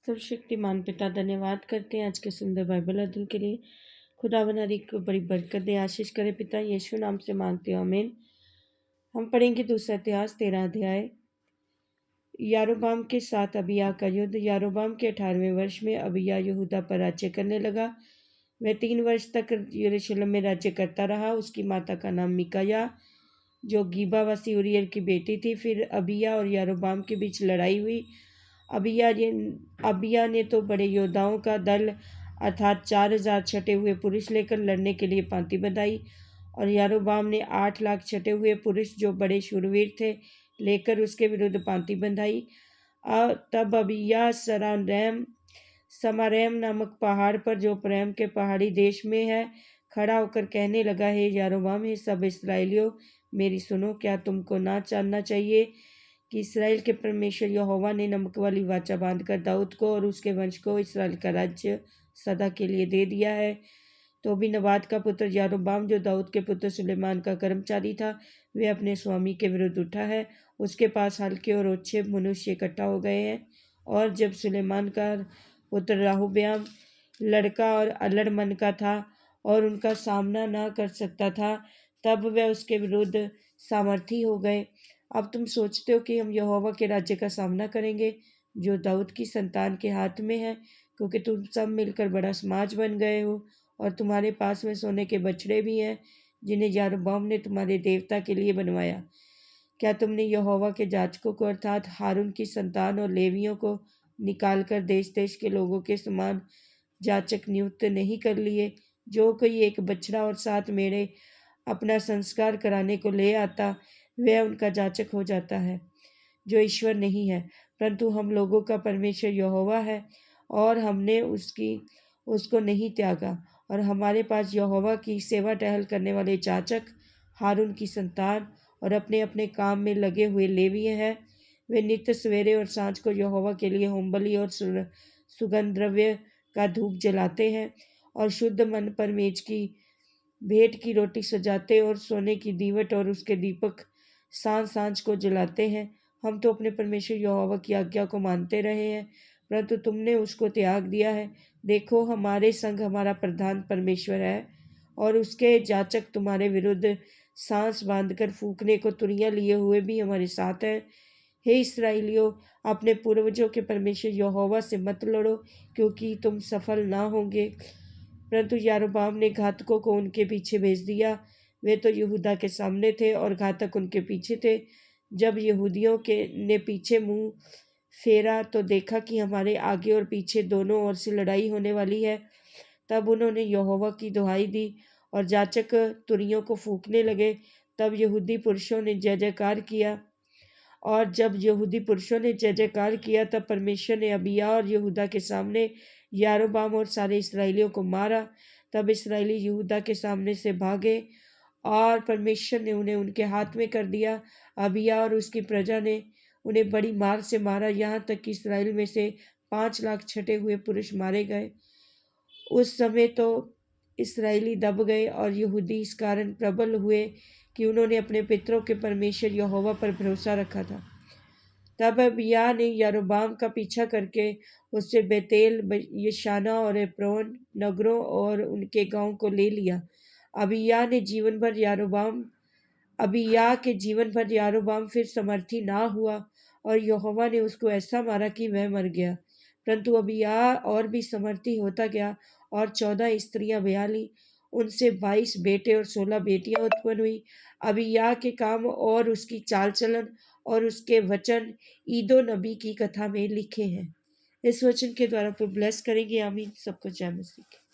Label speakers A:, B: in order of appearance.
A: सर्वशक्तिमान पिता धन्यवाद करते हैं आज के सुंदर बाइबल अध्ययन के लिए। खुदावन हर एक को बड़ी बरकत दे, आशीष करे पिता, यीशु नाम से मांगते हो, आमीन। हम पढ़ेंगे दूसरा इतिहास 13 अध्याय। यारोबाम के साथ अबिय्याह का युद्ध। यारोबाम के 18वें वर्ष में अबिय्याह यहूदा पर राज्य करने लगा। वह 3 वर्ष तक यरूशलेम में राज्य करता रहा। उसकी माता का नाम मिकायाह, जो गीबावासी उरियल की बेटी थी। फिर अबिय्याह और यारोबाम के बीच लड़ाई हुई। अबिय्याह ने तो बड़े योद्धाओं का दल अर्थात 4000 छटे हुए पुरुष लेकर लड़ने के लिए पांति बंधाई, और यारोबाम ने 8 लाख छटे हुए पुरुष जो बड़े शूरवीर थे लेकर उसके विरुद्ध पांति बंधाई। तब अबिय्याह समारैम नामक पहाड़ पर, जो प्रैम के पहाड़ी देश में है, खड़ा होकर कहने लगा, हे यारोबाम, हे सब इसराइलियों, मेरी सुनो। क्या तुमको ना जानना चाहिए कि इसराइल के परमेश्वर यहोवा ने नमक वाली वाचा बांधकर दाऊद को और उसके वंश को इसराइल का राज्य सदा के लिए दे दिया है। तो भी नबात का पुत्र यारोबाम, जो दाऊद के पुत्र सुलेमान का कर्मचारी था, वह अपने स्वामी के विरुद्ध उठा है। उसके पास हल्के और ओछे मनुष्य इकट्ठा हो गए हैं। और जब सुलेमान का पुत्र राहोबयाम लड़का और अल्लड़ मन का था और उनका सामना ना कर सकता था, तब वह उसके विरुद्ध सामर्थी हो गए। अब तुम सोचते हो कि हम यहोवा के राज्य का सामना करेंगे जो दाऊद की संतान के हाथ में है, क्योंकि तुम सब मिलकर बड़ा समाज बन गए हो, और तुम्हारे पास में सोने के बछड़े भी हैं जिन्हें यारोबाम ने तुम्हारे देवता के लिए बनवाया। क्या तुमने यहोवा के जाजकों को अर्थात हारून की संतान और लेवियों को निकालकर देश देश के लोगों के समान जाचक नियुक्त नहीं कर लिए? जो कोई एक बछड़ा और 7 मेढ़े अपना संस्कार कराने को ले आता, वह उनका जाचक हो जाता है, जो ईश्वर नहीं है, परंतु हम लोगों का परमेश्वर यहोवा है, और हमने उसको नहीं त्यागा। और हमारे पास यहोवा की सेवा टहल करने वाले जाचक, हारून की संतान और अपने अपने काम में लगे हुए लेवीय हैं। वे नित्य सवेरे और सांझ को यहोवा के लिए होमबलि और सुगंध द्रव्य का धूप जलाते हैं, और शुद्ध मन पर मेज की भेंट की रोटी सजाते और सोने की दीवट और उसके दीपक सांझ सांझ को जलाते हैं। हम तो अपने परमेश्वर यहोवा की आज्ञा को मानते रहे हैं, परंतु तुमने उसको त्याग दिया है। देखो, हमारे संग हमारा प्रधान परमेश्वर है, और उसके जाचक तुम्हारे विरुद्ध सांस बांधकर फूकने को तुरियां लिए हुए भी हमारे साथ हैं। हे इसराइलियों, अपने पूर्वजों के परमेश्वर यहोवा से मत लड़ो, क्योंकि तुम सफल ना होंगे। परंतु यारोबाम ने घातकों को उनके पीछे भेज दिया। वे तो यहूदा के सामने थे और घातक उनके पीछे थे। जब यहूदियों के ने पीछे मुंह फेरा तो देखा कि हमारे आगे और पीछे दोनों ओर से लड़ाई होने वाली है। तब उन्होंने यहोवा की दुहाई दी और जाचक तुरियों को फूंकने लगे। तब यहूदी पुरुषों ने जय जयकार किया, और जब यहूदी पुरुषों ने जय जयकार किया, तब परमेश्वर ने अबिय्याह और यहूदा के सामने यारोबाम और सारे इसराइलियों को मारा। तब इसराइली यहूदा के सामने से भागे, और परमेश्वर ने उन्हें उनके हाथ में कर दिया। अबिय्याह और उसकी प्रजा ने उन्हें बड़ी मार से मारा, यहाँ तक कि इसराइल में से 5 लाख छटे हुए पुरुष मारे गए। उस समय तो इसराइली दब गए, और यहूदी इस कारण प्रबल हुए कि उन्होंने अपने पितरों के परमेश्वर यहोवा पर भरोसा रखा था। तब अबिय्याह ने यारोबाम का पीछा करके उससे बेतेल, यशाना और एप्रोन नगरों और उनके गांव को ले लिया। अबिय्याह के जीवन भर यारोबाम फिर समर्थी ना हुआ, और यहोवा ने उसको ऐसा मारा कि वह मर गया। परंतु अबिय्याह और भी समर्थी होता गया, और 14 स्त्रियां ब्याह ली। उनसे 22 बेटे और 16 बेटियां उत्पन्न हुई। अबिय्याह के काम और उसकी चाल चलन और उसके वचन ईदो नबी की कथा में लिखे हैं। इस वचन के द्वारा पर ब्लेस करेंगे। आमीन। सबको जय मसीह।